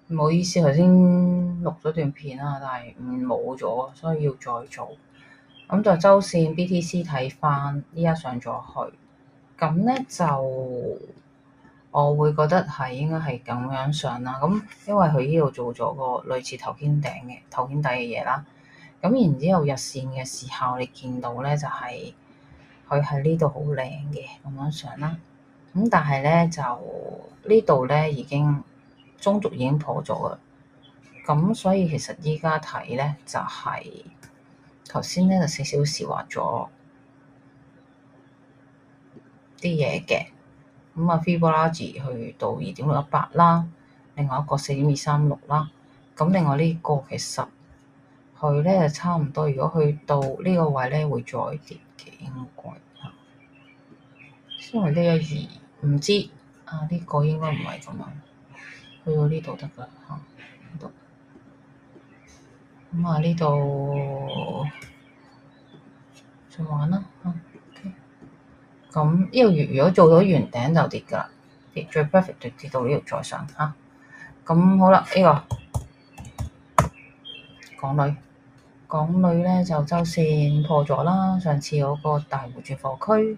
唔好意思，頭先錄咗段片啊，但係冇咗，所以要再做。咁就周線 BTC 睇翻，依家上咗去，咁咧就我會覺得係應該係咁樣上啦。咁因為佢呢度做咗個類似頭肩底嘅嘢啦。咁然之後日線嘅時候，你見到咧就係佢喺呢度好靚嘅咁樣上啦。咁但係咧就呢度咧已經中軸已經破咗啦。咁所以其實依家睇咧就係頭先咧就4小時畫咗啲嘢嘅。咁啊 Fibonacci 去到2.618啦，另外一個4.236啦。咁另外呢個其實佢咧就差唔多，如果去到呢個位咧會再跌嘅應該嚇。因為呢一二唔知啊，呢個應該唔係咁樣，去到呢度得㗎嚇，呢度。咁啊呢度再玩啦嚇。OK。咁呢個月如果做到圓頂就跌㗎啦，跌最 perfect 就跌到呢度再上嚇。咁好啦，呢個港女咧就周線破咗啦，上次嗰個大戶轉貨區。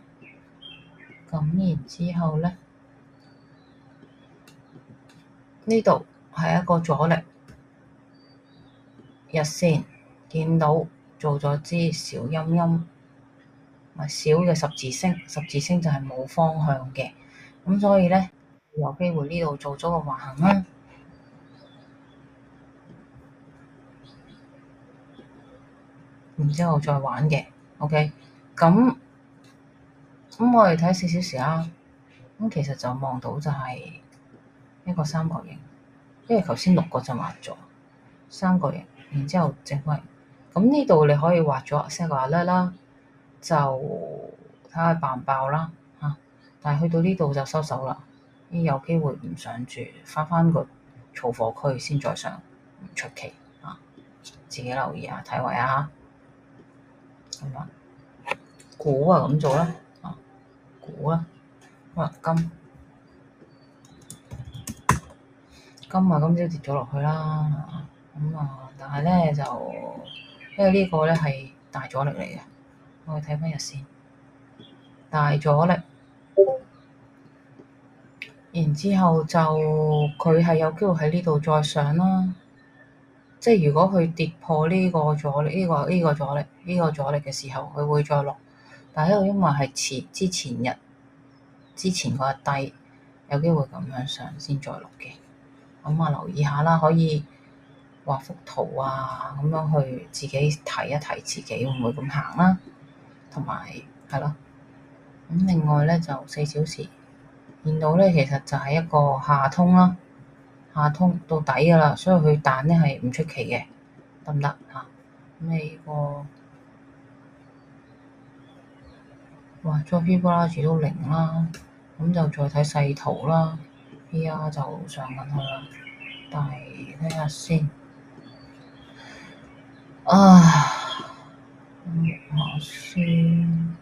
咁然之後咧，呢度係一個阻力，日線見到做咗支小陰陰，咪小嘅十字星，十字星就係冇方向嘅，咁所以咧有機會呢度做咗個橫行啦。然之後再玩嘅，OK。咁我哋睇4小時啦。咁其實就望到就係一個三角形，因為頭先6個就畫咗三角形，然之後正方形。咁呢度你可以畫咗 set 個 alert 啦，就睇下爆唔爆啦嚇。但係去到呢度就收手啦，有機會唔上住，翻個儲貨區先再上，唔出奇啊！自己留意下睇位啊嚇。咁啊，估啊咁做啦啊，估啦。金啊，今朝跌咗落去啦。但係咧就因為呢個咧係大阻力嚟嘅，我哋睇翻日線大阻力，然之後就佢係有機會喺呢度再上啦。即係如果佢跌破呢個阻力，呢個阻力嘅時候，佢會再落。但係呢個因為係之前嗰日低，有機會咁樣上先再落嘅。咁啊，留意下啦，可以畫幅圖啊，咁樣去自己睇一睇自己會唔會咁行啦。同埋係咯，咁另外咧就4小時見到咧，其實就係一個下通啦，下通到底㗎啦，所以佢彈咧係唔出奇嘅，得唔得嚇？咁你個哇，再 Fibonacci 都0啦，咁就再睇細圖啦。依家就上緊去啦，但係睇下先啊，下先。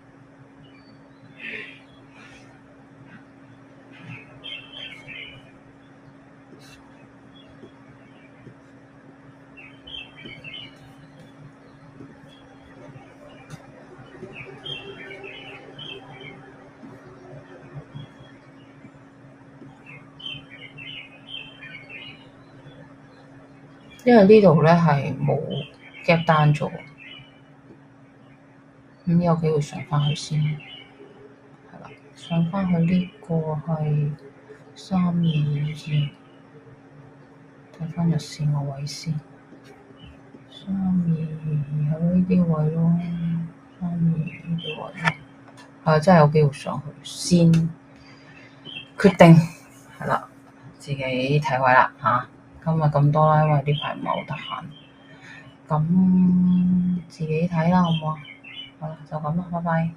因為呢度咧係冇 gap 單咗，咁有機會上翻去先，係啦，上翻去呢個係322，睇翻日線個位先，322喺呢啲位咯，322呢啲位咯，係真係有機會上去先決定，係啦，自己睇位啦嚇。今日咁多啦，因為呢排唔係好得閒，咁自己睇啦，好唔好啊？好啦，就咁啦，拜拜。